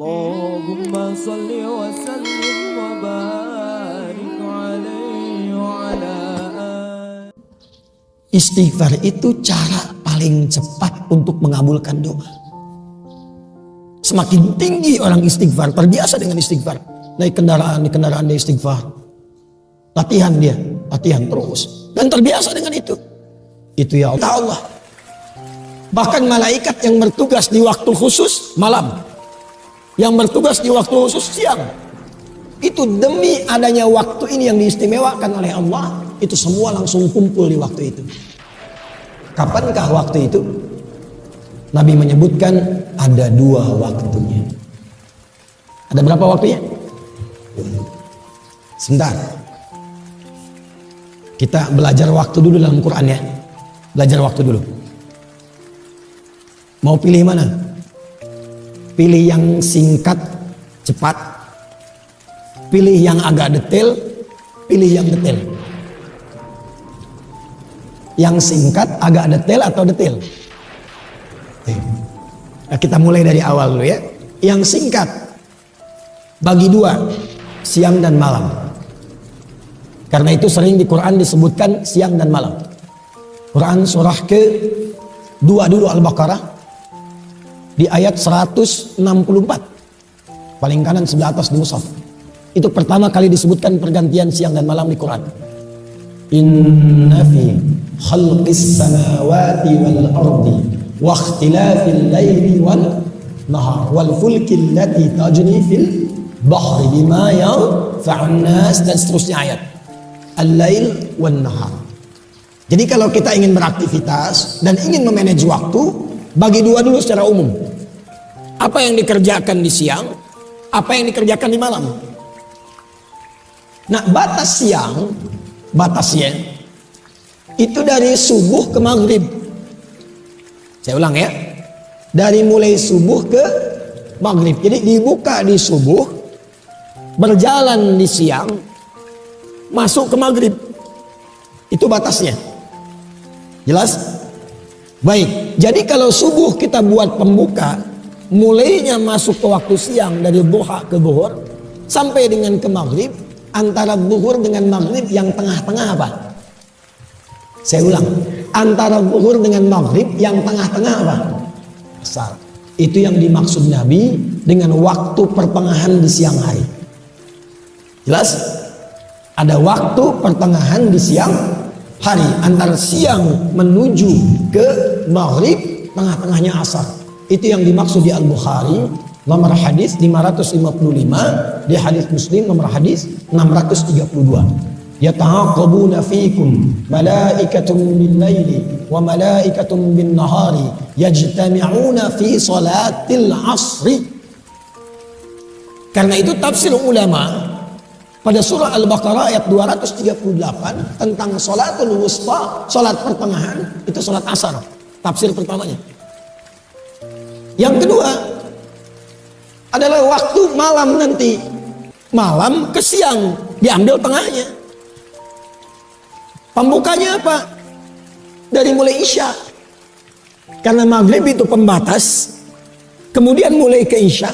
Allahumma salli wa sallim wa barik alaihi wa ala Istighfar itu cara paling cepat untuk mengabulkan doa. Semakin tinggi orang istighfar, terbiasa dengan istighfar. Naik kendaraan, di kendaraan dia istighfar. Latihan terus. Dan terbiasa dengan itu. Itu ya Allah. Bahkan malaikat yang bertugas di waktu khusus malam, yang bertugas di waktu khusus siang, itu demi adanya waktu ini yang diistimewakan oleh Allah, itu semua langsung kumpul di waktu itu. Kapankah waktu itu? Nabi menyebutkan ada 2 waktunya. Ada berapa waktunya? Sebentar. Kita belajar waktu dulu dalam Quran ya. Belajar waktu dulu. Mau pilih mana? Pilih yang singkat, cepat. Pilih yang agak detail, pilih yang detail. Yang singkat, agak detail atau detail? Nah, kita mulai dari awal dulu ya. Yang singkat, bagi 2, siang dan malam. Karena itu sering di Quran disebutkan siang dan malam. Quran surah ke-2 dulu Al-Baqarah, di ayat 164. Paling kanan sebelah atas di mushaf. Itu pertama kali disebutkan pergantian siang dan malam di Quran. Inna fi khalqis samawati wal ardi wa ikhtilafil laili wal nahar wal fulki allati tajri fil bahri bima yanfa'un nas, dan seterusnya ayat. Al-lail wan nahar. Jadi kalau kita ingin beraktivitas dan ingin memanage waktu, bagi 2 dulu secara umum. Apa yang dikerjakan di siang, apa yang dikerjakan di malam. Nah, batas siang, batasnya itu dari subuh ke maghrib. Saya ulang ya, dari mulai subuh ke maghrib. Jadi dibuka di subuh, berjalan di siang, masuk ke maghrib. Itu batasnya. Jelas? Baik, jadi kalau subuh kita buat pembuka, mulainya masuk ke waktu siang dari duha ke zuhur sampai dengan ke maghrib. Antara zuhur dengan maghrib yang tengah-tengah apa? Saya ulang, antara zuhur dengan maghrib yang tengah-tengah apa? Asar. Itu yang dimaksud Nabi dengan waktu pertengahan di siang hari. Jelas? Ada waktu pertengahan di siang hari, antara siang menuju ke maghrib, tengah-tengahnya asar. Itu yang dimaksud di Al-Bukhari nomor hadis 555, di hadis Muslim nomor hadis 632. Yata'aqabuna fikum malaikatun bil laili wa malaikatun bin nahari yajtami'una fi salatil asri. Karena itu tafsir ulama pada surah Al-Baqarah ayat 238 tentang salatul wusta, salat pertengahan, itu salat asar. Tafsir pertamanya. Yang kedua adalah waktu malam nanti. Malam ke siang, diambil tengahnya. Pembukanya apa? Dari mulai isya. Karena maghrib itu pembatas. Kemudian mulai ke isya.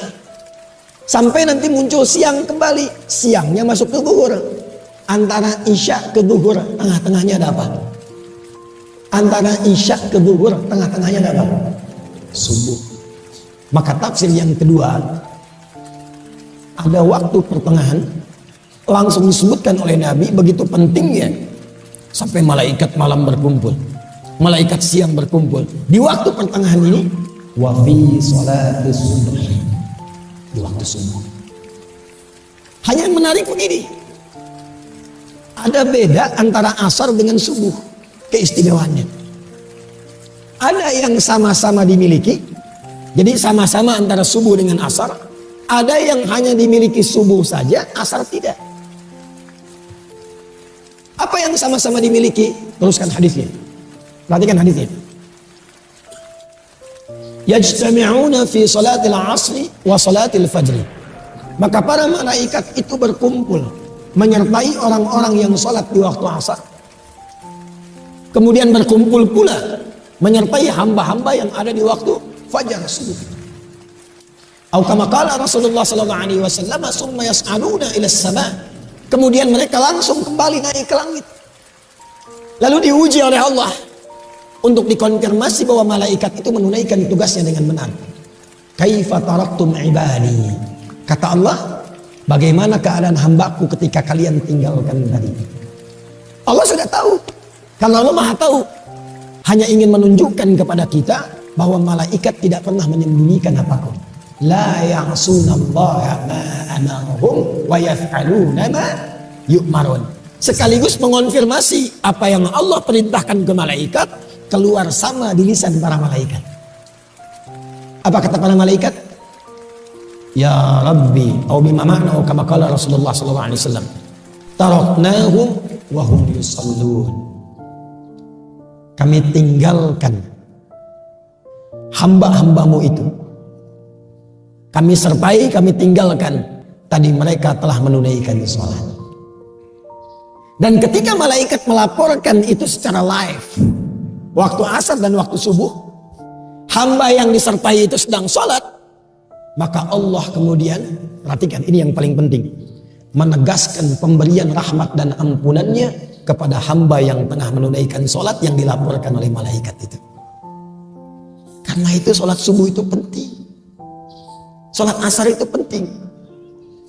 Sampai nanti muncul siang kembali. Siangnya masuk ke zuhur. Antara isya ke zuhur, tengah-tengahnya ada apa? Antara isya ke zuhur, tengah-tengahnya ada apa? Subuh. Maka tafsir yang kedua, ada waktu pertengahan, langsung disebutkan oleh Nabi, begitu pentingnya sampai malaikat malam berkumpul, malaikat siang berkumpul. Di waktu pertengahan ini, wa fi sholatis subuh, di waktu subuh. Hanya yang menarik begini, ada beda antara asar dengan subuh, keistimewaannya. Ada yang sama-sama dimiliki, jadi sama-sama antara subuh dengan asar. Ada yang hanya dimiliki subuh saja, asar tidak. Apa yang sama-sama dimiliki? Teruskan hadisnya. Perhatikan hadisnya. Yajtami'una fi salatil asri wa salatil fajri. Maka para malaikat itu berkumpul menyertai orang-orang yang salat di waktu asar. Kemudian berkumpul pula menyertai hamba-hamba yang ada di waktu fajar subuh. Atau kama qala Rasulullah sallallahu alaihi wasallam, "Summa yas'aluna ila as-sama." Kemudian mereka langsung kembali naik ke langit. Lalu diuji oleh Allah untuk dikonfirmasi bahwa malaikat itu menunaikan tugasnya dengan benar. Kaifa taraktum ibadi? Kata Allah, bagaimana keadaan hambaku ketika kalian tinggalkan tadi? Allah sudah tahu. Karena Allah Maha tahu. Hanya ingin menunjukkan kepada kita bahwa malaikat tidak pernah menyembunyikan apapun. La ya'sunallaha ma amarahum wa yaf'aluna ma yu'marun. Sekaligus mengonfirmasi apa yang Allah perintahkan ke malaikat keluar sama di lisan para malaikat. Apa kata para malaikat? Ya Rabbi, atau bima ma'na kama qala Rasulullah sallallahu alaihi wasallam. Taraknahum wa hum yusallun. Kami tinggalkan hamba-hambamu itu. Kami sertai, kami tinggalkan. Tadi mereka telah menunaikan sholat. Dan ketika malaikat melaporkan itu secara live, waktu asar dan waktu subuh, hamba yang disertai itu sedang sholat, maka Allah kemudian, perhatikan ini yang paling penting, menegaskan pemberian rahmat dan ampunannya kepada hamba yang tengah menunaikan sholat yang dilaporkan oleh malaikat itu. Karena itu sholat subuh itu penting. Sholat asar itu penting.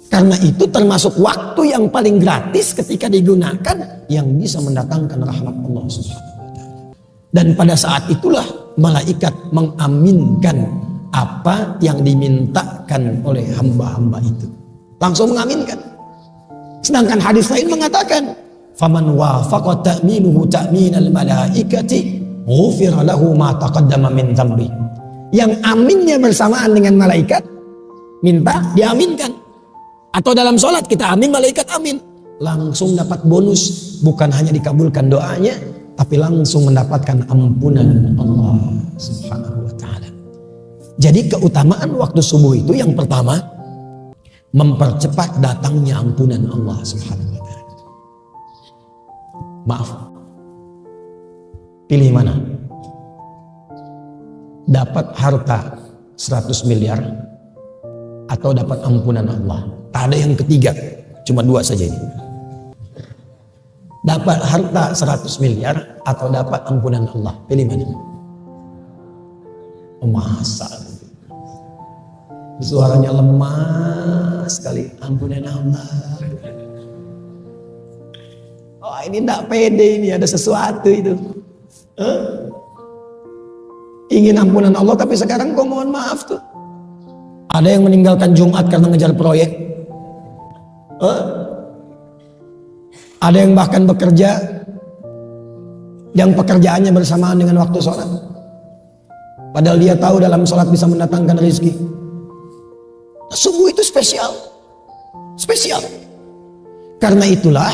Karena itu termasuk waktu yang paling gratis ketika digunakan yang bisa mendatangkan rahmat Allah Subhanahu wa taala. Dan pada saat itulah malaikat mengaminkan apa yang dimintakan oleh hamba-hamba itu. Langsung mengaminkan. Sedangkan hadis lain mengatakan, "Faman wafaqa ta'minuhu ta'minal malaikati, ghufira lahu ma taqaddama min dzambi." Yang aminnya bersamaan dengan malaikat, minta diaminkan. Atau dalam sholat kita amin, malaikat amin. Langsung dapat bonus. Bukan hanya dikabulkan doanya, tapi langsung mendapatkan ampunan Allah Subhanahu wa ta'ala. Jadi keutamaan waktu subuh itu yang pertama, mempercepat datangnya ampunan Allah Subhanahu wa ta'ala. Maaf, pilih mana? Dapat harta 100 miliar atau dapat ampunan Allah? Tak ada yang ketiga, cuma dua saja ini. Dapat harta 100 miliar atau dapat ampunan Allah? Pilih mana? Oh, masa suaranya lemah sekali. Ampunan Allah. Oh, ini tidak pede, ini ada sesuatu itu. Ingin ampunan Allah tapi sekarang kok mohon maaf tuh. Ada yang meninggalkan Jumat karena ngejar proyek. Ada yang bahkan bekerja yang pekerjaannya bersamaan dengan waktu sholat. Padahal dia tahu dalam sholat bisa mendatangkan rezeki. Subuh itu spesial. Spesial. Karena itulah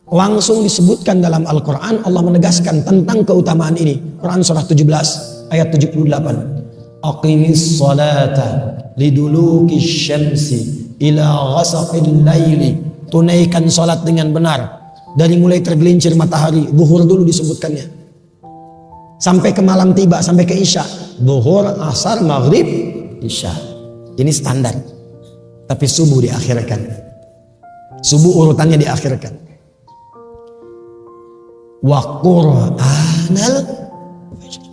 langsung disebutkan dalam Al-Quran, Allah menegaskan tentang keutamaan ini. Quran surah 17 ayat 78. Aqimis salata liduluki syamsi ila ghasaqil laili. Tunaikan salat dengan benar dari mulai tergelincir matahari. Zuhur dulu disebutkannya sampai ke malam tiba, sampai ke isya. Zuhur, asar, maghrib, isya. Ini standar. Tapi subuh diakhirkan. Subuh urutannya diakhirkan. Wa qur'anal fajr.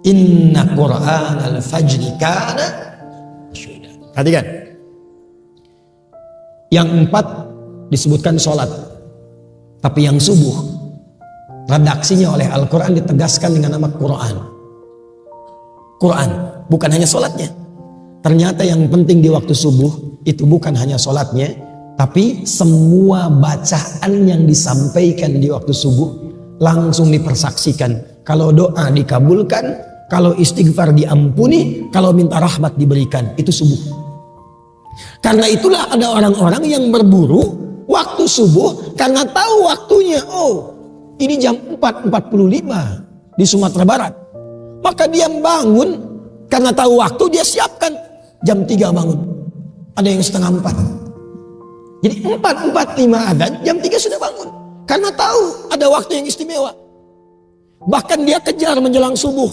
Inna qur'anal fajri kana mashhuda. Perhatikan. Yang 4 disebutkan sholat. Tapi yang subuh, redaksinya oleh Al-Quran ditegaskan dengan nama Quran. Quran, bukan hanya sholatnya. Ternyata yang penting di waktu subuh, itu bukan hanya sholatnya, tapi semua bacaan yang disampaikan di waktu subuh, langsung dipersaksikan. Kalau doa dikabulkan, kalau istighfar diampuni, kalau minta rahmat diberikan. Itu subuh. Karena itulah ada orang-orang yang berburu waktu subuh karena tahu waktunya. Oh, ini jam 4.45 di Sumatera Barat. Maka dia bangun karena tahu waktu, dia siapkan jam 3 bangun. Ada yang setengah 4. Jadi 4.45 adzan, jam 3 sudah bangun. Karena tahu ada waktu yang istimewa. Bahkan dia kejar menjelang subuh.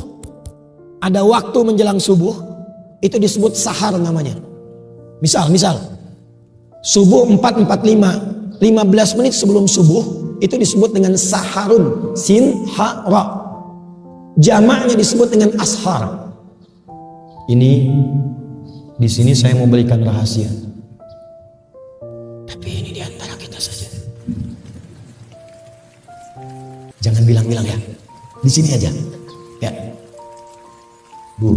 Ada waktu menjelang subuh, itu disebut sahar namanya. Misal, subuh 4.45, 15 menit sebelum subuh itu disebut dengan saharun, sin, ha, ra. Jamaknya disebut dengan ashar. Ini di sini saya mau berikan rahasia. Tapi ini di antara kita saja. Jangan bilang-bilang ya. Di sini aja. Ya. Bu.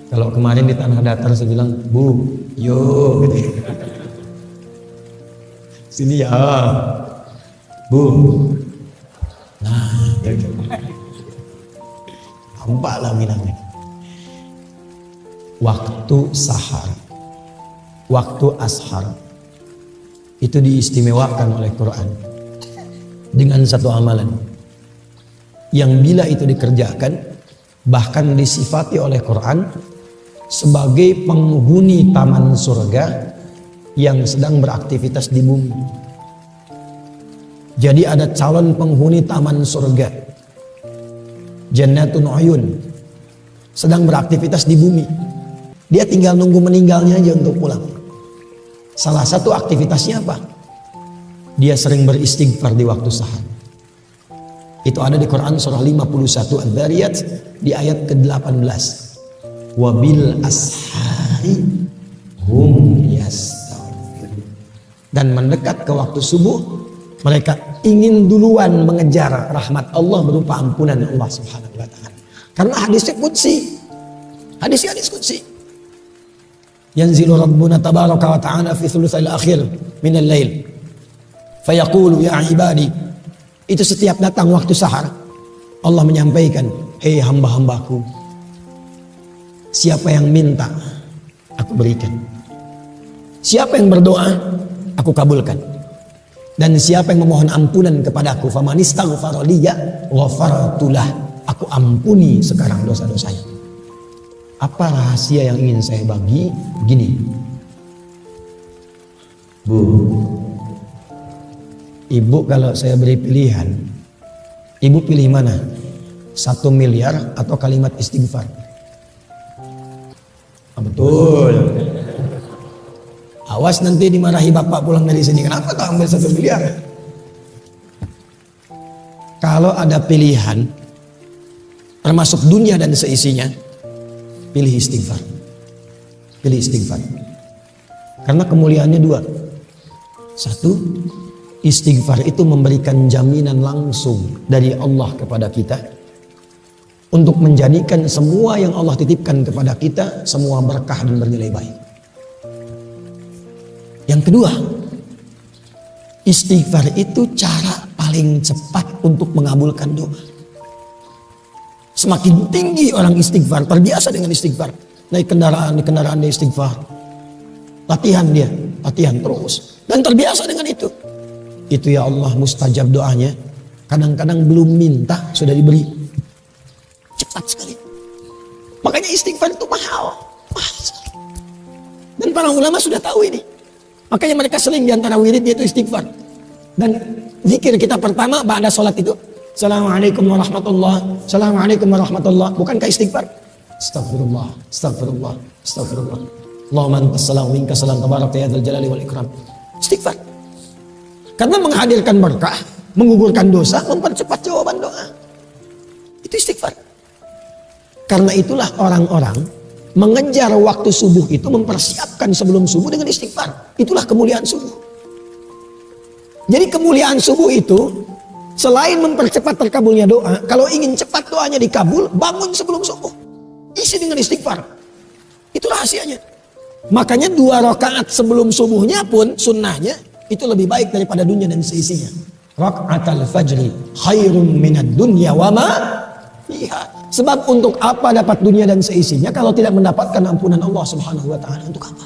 Kalau kemarin di Tanah Datar saya bilang, Bu, yo, gitu. Sini ya, Bu. Nah, gitu. Nampak lah bilangnya. Waktu sahar, waktu ashar, itu diistimewakan oleh Quran dengan satu amalan yang bila itu dikerjakan bahkan disifati oleh Quran sebagai penghuni taman surga yang sedang beraktivitas di bumi. Jadi ada calon penghuni taman surga, Jannatun Uyun, sedang beraktivitas di bumi. Dia tinggal nunggu meninggalnya aja untuk pulang. Salah satu aktivitasnya apa? Dia sering beristighfar di waktu sahar. Itu ada di Quran surah 51 Adz-Dzariyat di ayat ke-18. Wabil ashari hum yastaghfirun. Dan mendekat ke waktu subuh, mereka ingin duluan mengejar rahmat Allah berupa ampunan Allah Subhanahu wa taala. Karena hadisnya qudsi. Hadis qudsi. Yanzilu Rabbuna tabaraka wa ta'ala fi thuluthil akhir minal lail. Fayaqulu ya ibadi. Itu setiap datang waktu sahar, Allah menyampaikan, hei hamba-hambaku, siapa yang minta, aku berikan. Siapa yang berdoa, aku kabulkan. Dan siapa yang memohon ampunan kepadaku, faman istaghfara liya ghafartu lah, aku ampuni sekarang dosa-dosanya. Apa rahasia yang ingin saya bagi? Begini, Bu, Ibu kalau saya beri pilihan, Ibu pilih mana? 1 miliar atau kalimat istighfar? Betul. Awas nanti dimarahi bapak pulang dari sini. Kenapa kau ambil 1 miliar? Kalau ada pilihan, termasuk dunia dan seisinya, pilih istighfar. Pilih istighfar. Karena kemuliaannya 2. 1, istighfar itu memberikan jaminan langsung dari Allah kepada kita untuk menjadikan semua yang Allah titipkan kepada kita semua berkah dan bernilai baik. Yang kedua, istighfar itu cara paling cepat untuk mengabulkan doa. Semakin tinggi orang istighfar, terbiasa dengan istighfar, naik kendaraan, di kendaraan dia istighfar, latihan terus, dan terbiasa dengan itu. Itu ya Allah mustajab doanya. Kadang-kadang belum minta sudah diberi. Cepat sekali. Makanya istighfar itu mahal sekali. Dan para ulama sudah tahu ini. Makanya mereka sering diantara wiridnya itu istighfar. Dan zikir kita pertama ba'da sholat itu, Assalamualaikum warahmatullah, Assalamualaikum warahmatullah. Bukankah istighfar? Astagfirullah, astagfirullah, astagfirullah. Allahumma antas salam minka salam tabarakta ya dzal jalali wal ikram. Istighfar. Karena menghadirkan berkah, menggugurkan dosa, mempercepat jawaban doa. Itu istighfar. Karena itulah orang-orang mengejar waktu subuh itu, mempersiapkan sebelum subuh dengan istighfar. Itulah kemuliaan subuh. Jadi kemuliaan subuh itu, selain mempercepat terkabulnya doa, kalau ingin cepat doanya dikabul, bangun sebelum subuh. Isi dengan istighfar. Itu rahasianya. Makanya 2 rakaat sebelum subuhnya pun sunnahnya, itu lebih baik daripada dunia dan seisinya. Raka'atul fajri khairum minad dunya wa ma fiha. Sebab untuk apa dapat dunia dan seisinya kalau tidak mendapatkan ampunan Allah Subhanahu wa taala? Untuk apa?